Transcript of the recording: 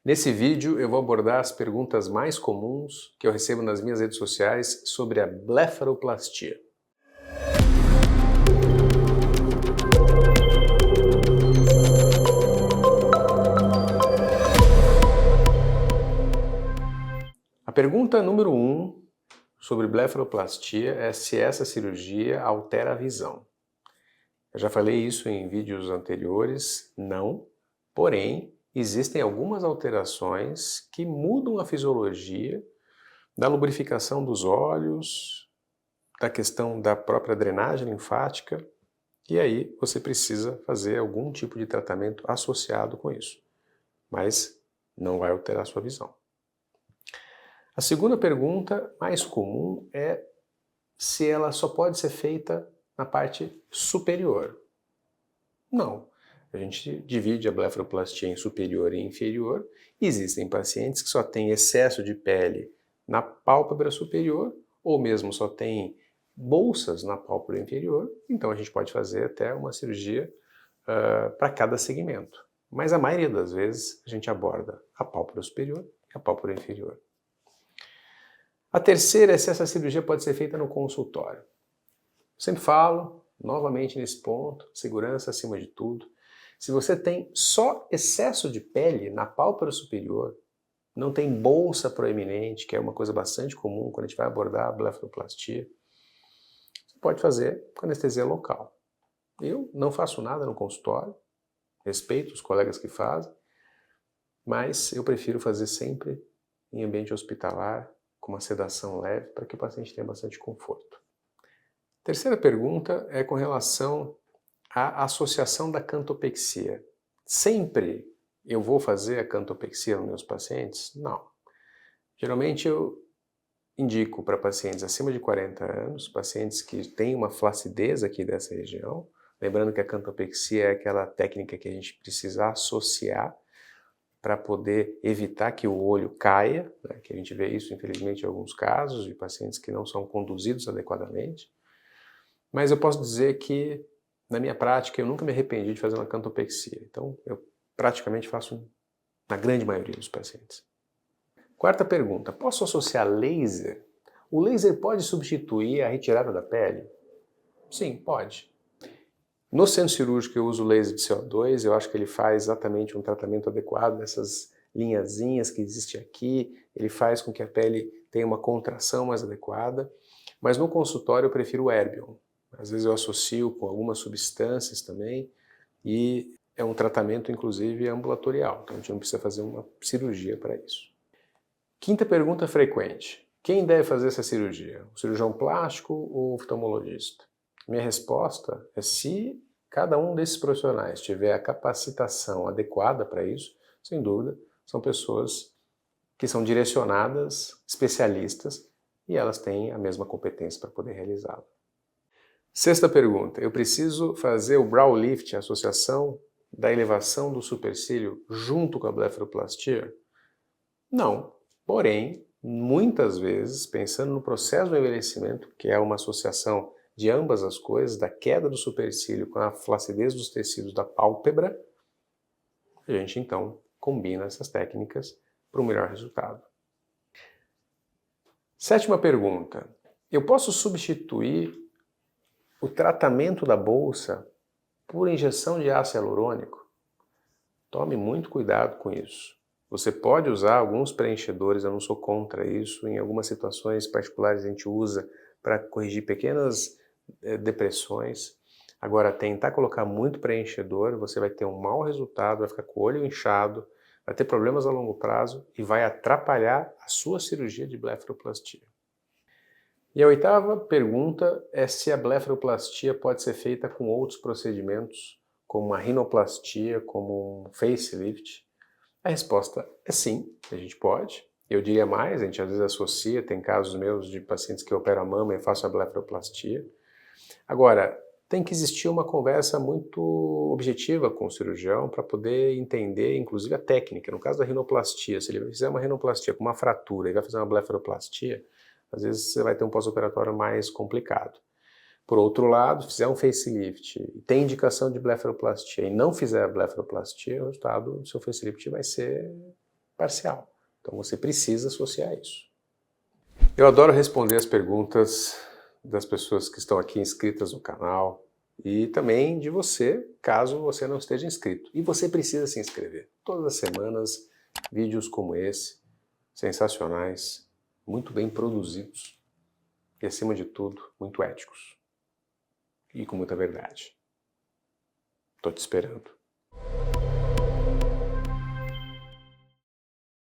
Nesse vídeo eu vou abordar as perguntas mais comuns que eu recebo nas minhas redes sociais sobre a blefaroplastia. A pergunta número 1 sobre blefaroplastia é se essa cirurgia altera a visão. Eu já falei isso em vídeos anteriores, não, porém existem algumas alterações que mudam a fisiologia da lubrificação dos olhos, da questão da própria drenagem linfática, e aí você precisa fazer algum tipo de tratamento associado com isso, mas não vai alterar a sua visão. A segunda pergunta mais comum é se ela só pode ser feita na parte superior. Não. A gente divide a blefaroplastia em superior e inferior. Existem pacientes que só têm excesso de pele na pálpebra superior ou mesmo só têm bolsas na pálpebra inferior. Então a gente pode fazer até uma cirurgia para cada segmento. Mas a maioria das vezes a gente aborda a pálpebra superior e a pálpebra inferior. A terceira é se essa cirurgia pode ser feita no consultório. Sempre falo, novamente nesse ponto, segurança acima de tudo. Se você tem só excesso de pele na pálpebra superior, não tem bolsa proeminente, que é uma coisa bastante comum quando a gente vai abordar a blefaroplastia, você pode fazer com anestesia local. Eu não faço nada no consultório, respeito os colegas que fazem, mas eu prefiro fazer sempre em ambiente hospitalar, com uma sedação leve, para que o paciente tenha bastante conforto. Terceira pergunta é com relação à associação da cantopexia. Sempre eu vou fazer a cantopexia nos meus pacientes? Não. Geralmente eu indico para pacientes acima de 40 anos, pacientes que têm uma flacidez aqui dessa região, lembrando que a cantopexia é aquela técnica que a gente precisa associar para poder evitar que o olho caia, né, que a gente vê isso infelizmente em alguns casos de pacientes que não são conduzidos adequadamente. Mas eu posso dizer que na minha prática eu nunca me arrependi de fazer uma cantopexia, então eu praticamente faço na grande maioria dos pacientes. Quarta pergunta, posso associar laser? O laser pode substituir a retirada da pele? Sim, pode. No centro cirúrgico eu uso o laser de CO2, eu acho que ele faz exatamente um tratamento adequado dessas linhazinhas que existem aqui, ele faz com que a pele tenha uma contração mais adequada, mas no consultório eu prefiro o Erbium. Às vezes eu associo com algumas substâncias também e é um tratamento inclusive ambulatorial, então a gente não precisa fazer uma cirurgia para isso. Quinta pergunta frequente, quem deve fazer essa cirurgia? O cirurgião plástico ou o oftalmologista? Minha resposta é se cada um desses profissionais tiver a capacitação adequada para isso, sem dúvida, são pessoas que são direcionadas, especialistas, e elas têm a mesma competência para poder realizá-la. Sexta pergunta, eu preciso fazer o brow lift, a associação da elevação do supercílio junto com a blefaroplastia? Não, porém, muitas vezes, pensando no processo do envelhecimento, que é uma associação de ambas as coisas, da queda do supercílio com a flacidez dos tecidos da pálpebra, a gente então combina essas técnicas para um melhor resultado. Sétima pergunta, eu posso substituir o tratamento da bolsa por injeção de ácido hialurônico? Tome muito cuidado com isso. Você pode usar alguns preenchedores, eu não sou contra isso, em algumas situações particulares a gente usa para corrigir pequenas depressões. Agora, tentar colocar muito preenchedor, você vai ter um mau resultado, vai ficar com o olho inchado, vai ter problemas a longo prazo e vai atrapalhar a sua cirurgia de blefaroplastia. E a oitava pergunta é se a blefaroplastia pode ser feita com outros procedimentos, como uma rinoplastia, como um facelift. A resposta é sim, a gente pode. Eu diria mais, a gente às vezes associa, tem casos meus de pacientes que operam a mama e faço a blefaroplastia. Agora, tem que existir uma conversa muito objetiva com o cirurgião para poder entender, inclusive, a técnica. No caso da rinoplastia, se ele fizer uma rinoplastia com uma fratura e vai fazer uma blefaroplastia, às vezes você vai ter um pós-operatório mais complicado. Por outro lado, fizer um facelift e tem indicação de blefaroplastia e não fizer a blefaroplastia, o resultado do seu facelift vai ser parcial. Então você precisa associar isso. Eu adoro responder as perguntas das pessoas que estão aqui inscritas no canal e também de você, caso você não esteja inscrito. E você precisa se inscrever. Todas as semanas, vídeos como esse, sensacionais, muito bem produzidos e, acima de tudo, muito éticos e com muita verdade. Estou te esperando.